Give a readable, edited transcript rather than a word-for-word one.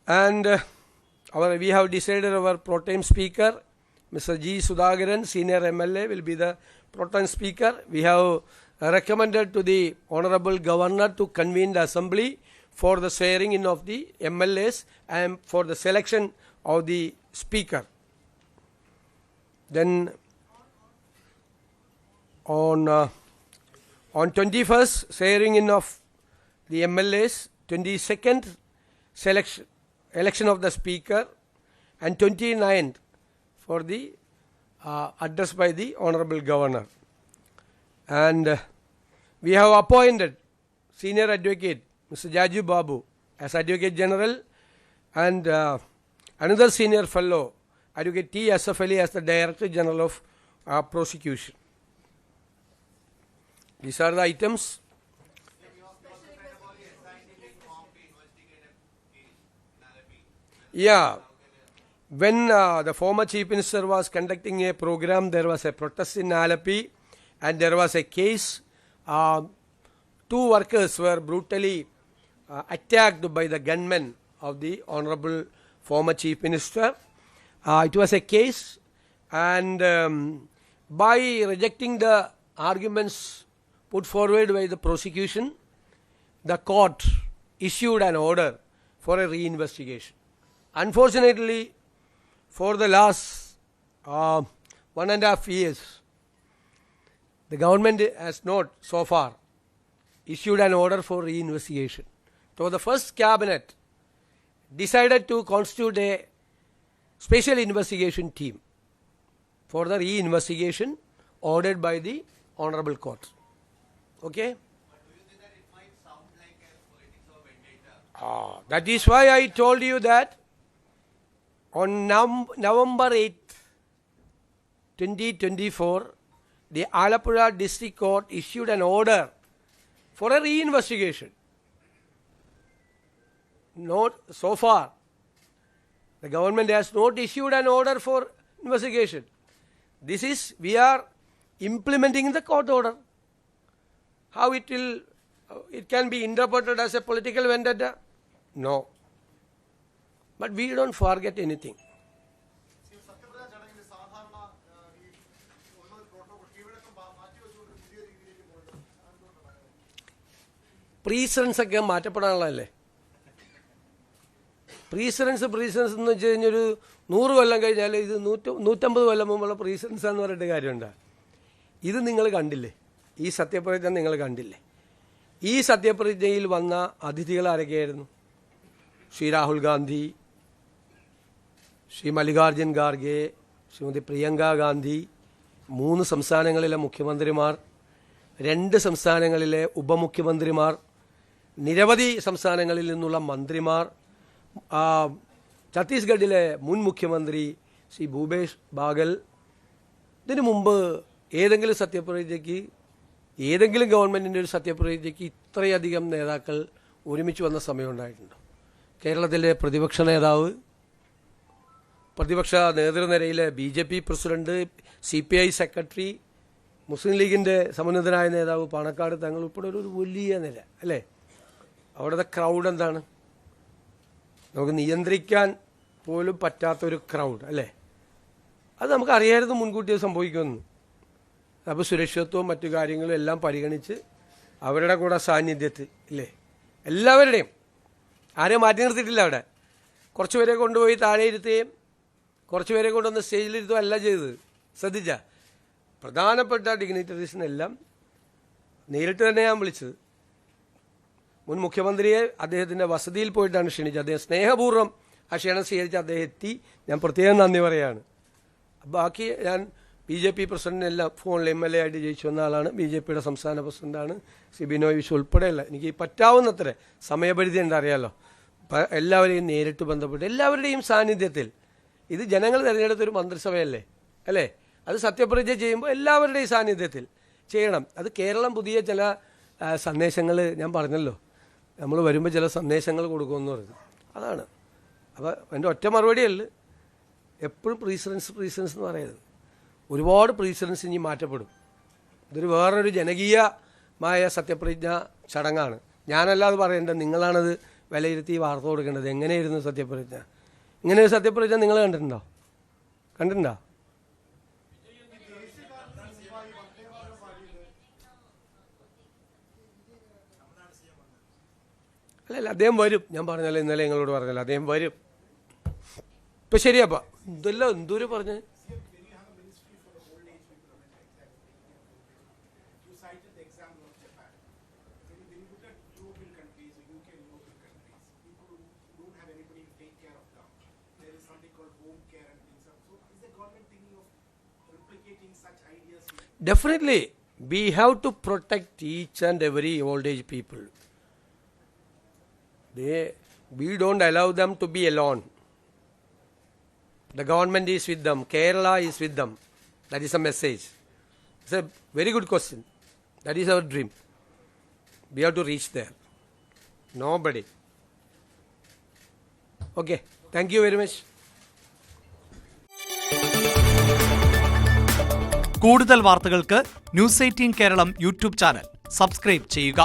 And we have decided our pro tem speaker, Mr. G. Sudhakaran, senior MLA, will be the pro tem speaker. We have recommended to the Honorable Governor to convene the assembly for the swearing in of the MLAs and for the selection of the speaker. Then on 21st, swearing in of the MLAs, 22nd, election of the speaker, and 29th for the address by the Honorable Governor. And we have appointed Senior Advocate Mr. Jaju Babu as Advocate General, and another Senior Fellow, Advocate T. Asaf Ali, as the Director General of Prosecution. These are the items. Yeah, when the former Chief Minister was conducting a program, there was a protest in Alleppey and there was a case. 2 workers were brutally attacked by the gunmen of the Honorable former Chief Minister. It was a case, and by rejecting the arguments put forward by the prosecution, the court issued an order for a reinvestigation. Unfortunately, for the last 1.5 years, the government has not so far issued an order for reinvestigation. So the first cabinet decided to constitute a special investigation team for the reinvestigation ordered by the Honorable Court. Okay? But do you think that it might sound like a politics of vendetta? That is why I told you that on November 8th, 2024, the Alappuzha District Court issued an order for a reinvestigation. Not so far, the government has not issued an order for investigation. This is, we are implementing the court order. How it can be interpreted as a political vendetta? No. But we don't forget anything. Precedence ഒക്കെ മാറ്റപ്പെടാനുള്ളതല്ലേ? Precedence എന്ന് വെച്ച് കഴിഞ്ഞാൽ ഒരു 100 കൊല്ലം കഴിഞ്ഞാൽ ഇത് 150 കൊല്ലം മുമ്പുള്ള precedence എന്ന് പറഞ്ഞിട്ട് കാര്യമുണ്ടോ? ഇത് നിങ്ങൾ കണ്ടില്ലേ? ഈ സത്യപ്രതിജ്ഞ നിങ്ങൾ കണ്ടില്ലേ? ഈ സത്യപ്രതിജ്ഞയിൽ വന്ന അതിഥികൾ ആരൊക്കെയായിരുന്നു? ശ്രീ രാഹുൽ ഗാന്ധി, ശ്രീ മല്ലികാർജുൻ ഖാർഗെ, ശ്രീമതി പ്രിയങ്ക ഗാന്ധി, 3 സംസ്ഥാനങ്ങളിലെ മുഖ്യമന്ത്രിമാർ, 2 സംസ്ഥാനങ്ങളിലെ ഉപമുഖ്യമന്ത്രിമാർ, നിരവധി സംസ്ഥാനങ്ങളിൽ നിന്നുള്ള മന്ത്രിമാർ, ഛത്തീസ്ഗഡിലെ മുൻ മുഖ്യമന്ത്രി ശ്രീ ഭൂപേഷ് ബാഗൽ. ഇതിനു മുമ്പ് ഏതെങ്കിലും സത്യപ്രതിജ്ഞയ്ക്ക്, ഏതെങ്കിലും ഗവൺമെൻറ്റിൻ്റെ ഒരു സത്യപ്രതിജ്ഞയ്ക്ക് ഇത്രയധികം നേതാക്കൾ ഒരുമിച്ച് വന്ന സമയം ഉണ്ടായിട്ടുണ്ടോ? കേരളത്തിലെ പ്രതിപക്ഷ നേതാവ്, പ്രതിപക്ഷ നേതൃനിരയിലെ BJP പ്രസിഡന്റ്, CPI സെക്രട്ടറി, മുസ്ലിം ലീഗിൻ്റെ സമുന്നതനായ നേതാവ് പാണക്കാട് തങ്ങൾ ഉൾപ്പെടെ ഒരു വലിയ നില അല്ലേ? അവിടുത്തെ ക്രൗഡ് എന്താണ്? നമുക്ക് നിയന്ത്രിക്കാൻ പോലും പറ്റാത്തൊരു ക്രൗഡ് അല്ലേ? അത് നമുക്കറിയായിരുന്നു മുൻകൂട്ടി സംഭവിക്കുമെന്ന്. അപ്പോൾ സുരക്ഷിതത്വവും മറ്റു കാര്യങ്ങളും എല്ലാം പരിഗണിച്ച് അവരുടെ കൂടെ സാന്നിധ്യത്തിൽ ഇല്ലേ, എല്ലാവരുടെയും ആരെയും മാറ്റി നിർത്തിയിട്ടില്ല. അവിടെ കുറച്ച് പേരെ കൊണ്ടുപോയി താഴെ ഇരുത്തുകയും കുറച്ച് പേരെ കൊണ്ടുവന്ന് സ്റ്റേജിലിരുത്തുകയും അല്ല ചെയ്തത്. ശ്രദ്ധിച്ച പ്രധാനപ്പെട്ട ഡിഗ്നിറ്ററീസിനെല്ലാം നേരിട്ട് തന്നെ ഞാൻ വിളിച്ചത്. മുൻ മുഖ്യമന്ത്രിയെ അദ്ദേഹത്തിൻ്റെ വസതിയിൽ പോയിട്ടാണ് ക്ഷണിച്ചത്. അദ്ദേഹം സ്നേഹപൂർവ്വം ആ ക്ഷണം സ്വീകരിച്ച് അദ്ദേഹം എത്തി. ഞാൻ പ്രത്യേകം നന്ദി പറയുകയാണ്. ബാക്കി ഞാൻ BJP പ്രസിഡന്റിനെല്ലാം ഫോണിൽ MLA ആയിട്ട് ജയിച്ചു വന്ന ആളാണ്. BJPയുടെ സംസ്ഥാന പ്രസിഡന്റാണ് ശ്രീ ബിനോയ് വിശ്വ ഉൾപ്പെടെയല്ല. എനിക്ക് പറ്റാവുന്നത്ര സമയപരിധി ഉണ്ട്, അറിയാമല്ലോ. എല്ലാവരെയും നേരിട്ട് ബന്ധപ്പെട്ട് എല്ലാവരുടെയും സാന്നിധ്യത്തിൽ, ഇത് ജനങ്ങൾ തിരഞ്ഞെടുത്തൊരു മന്ത്രിസഭയല്ലേ അല്ലേ? അത് സത്യപ്രതിജ്ഞ ചെയ്യുമ്പോൾ എല്ലാവരുടെയും സാന്നിധ്യത്തിൽ ചെയ്യണം. അത് കേരളം പുതിയ ചില സന്ദേശങ്ങൾ ഞാൻ പറഞ്ഞല്ലോ, നമ്മൾ വരുമ്പോൾ ചില സന്ദേശങ്ങൾ കൊടുക്കുമെന്ന് പറഞ്ഞു. അതാണ്. അപ്പോൾ എൻ്റെ ഒറ്റ മറുപടിയല്ല, എപ്പോഴും പ്രീസിഡൻസ് എന്ന് പറയരുത്. ഒരുപാട് പ്രീസിഡൻസ് ഇനി മാറ്റപ്പെടും. ഇതൊരു വേറൊരു ജനകീയമായ സത്യപ്രതിജ്ഞ ചടങ്ങാണ്. ഞാനല്ലാതെ പറയേണ്ടത്, നിങ്ങളാണത് വിലയിരുത്തി വാർത്ത കൊടുക്കേണ്ടത്. എങ്ങനെയായിരുന്നു സത്യപ്രതിജ്ഞ? ഇങ്ങനെ ഒരു സത്യപ്രതിജ്ഞ നിങ്ങൾ കണ്ടിട്ടുണ്ടോ? കണ്ടിട്ടുണ്ടോ? അല്ലല്ല, അദ്ദേഹം വരും. ഞാൻ പറഞ്ഞല്ലോ, ഇന്നലെ നിങ്ങളോട് പറഞ്ഞല്ലോ, അദ്ദേഹം വരും. ഇപ്പം ശരിയാപ്പാ. ഇതെല്ലാം എന്തോരം പറഞ്ഞ് Definitely, we have to protect each and every old age people. We don't allow them to be alone. The government is with them. Kerala is with them. That is a message. It's a very good question. That is our dream. We have to reach there. Nobody. Okay. Thank you very much. കൂടുതൽ വാർത്തകൾക്ക് news 18 Keralam YouTube channel subscribe ചെയ്യുക.